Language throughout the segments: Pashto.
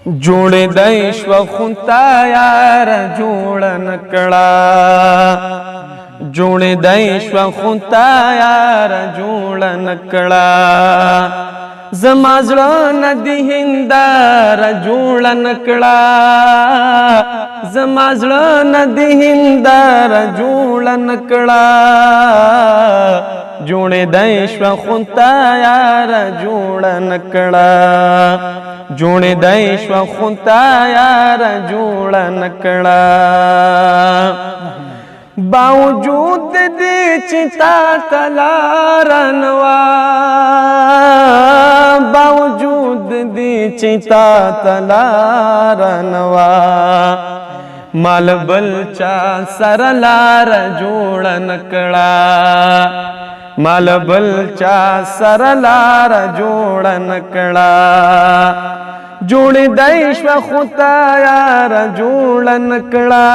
جوړې د شو خونتا یار جوړ نکړه جوړې د شو خونتا یار جوړ نکړه زما زړه ندی هندار جوړ نکړه زما زړه ندی هندار جوړ نکړه جوړې د شو خونتا یار جوړ نکړه جوړې د شو خونتا یار جوړ نکړه باوجود دې چې تا تلار نوا باوجود دې چې تا تلار نوا مال بل چا سر لار جوړ نکړه مال بل چا سر لار جوړ نکړه جوړې د شو خونتا یار جوړ نکړه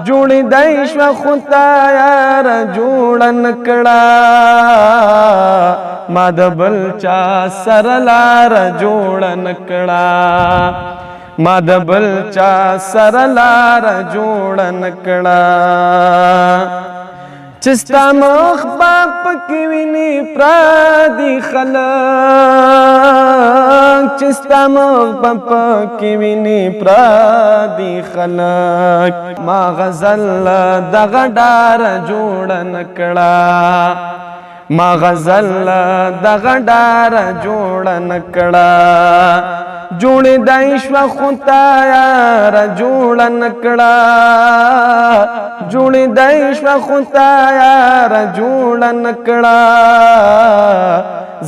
جوړې د شو خونتا یار جوړ نکړه ما د بل چا سر لار جوړ نکړه ما د بل چا سر لار جوړ نکړه چستا مخ باپ کی ویني پرادي خلق چستا مخ باپ کی ویني پرادي خلق ما غزل دغه ډار جوړ نکړه ما غزل دغه ډار جوړ نکړه جوړې د شو خونتا یار جوړ نکړه جوړې د شو خونتا یار جوړ نکړه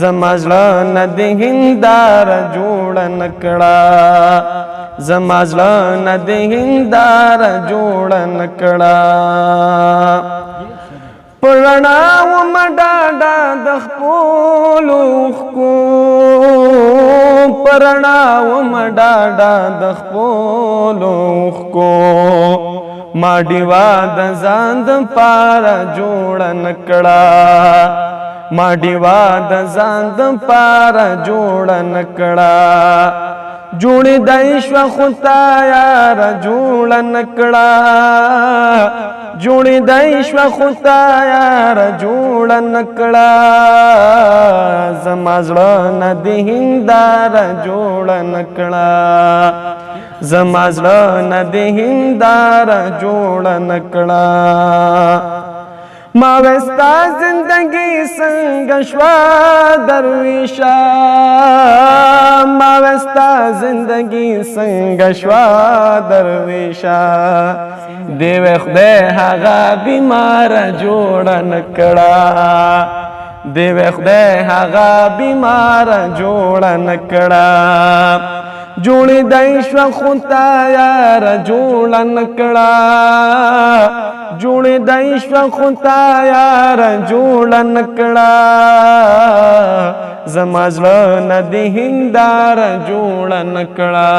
زما زړه ندی هندار جوړ نکړه زما زړه ندی هندار جوړ نکړه پرانا و مډاډا د خپل خو پرانا و مډاډا د خپل خو ما دیوا د ځان د پار جوړ نکړه ما دیوا د ځان د پار جوړ نکړه جوړې د شو خونتا یار جوړ نکړه جوړې د شو خونتا یار جوړ نکړه زما زړه ندی هندار جوړ نکړه زما زړه ندی هندار جوړ نکړه ما وستا زندگی څنګه شوا درویشا ما وستا زندگی څنګه شوا درویشا دیو خدای هغه بیمار جوړ نکړه دیو خدای هغه بیمار جوړ نکړه جوړې د شو خونتا یار جوړ نکړه جوړې د شو خونتا یار جوړ نکړه زما زړه ندی هندار جوړ نکړه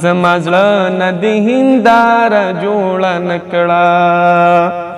زما زړه ندی هندار جوړ نکړه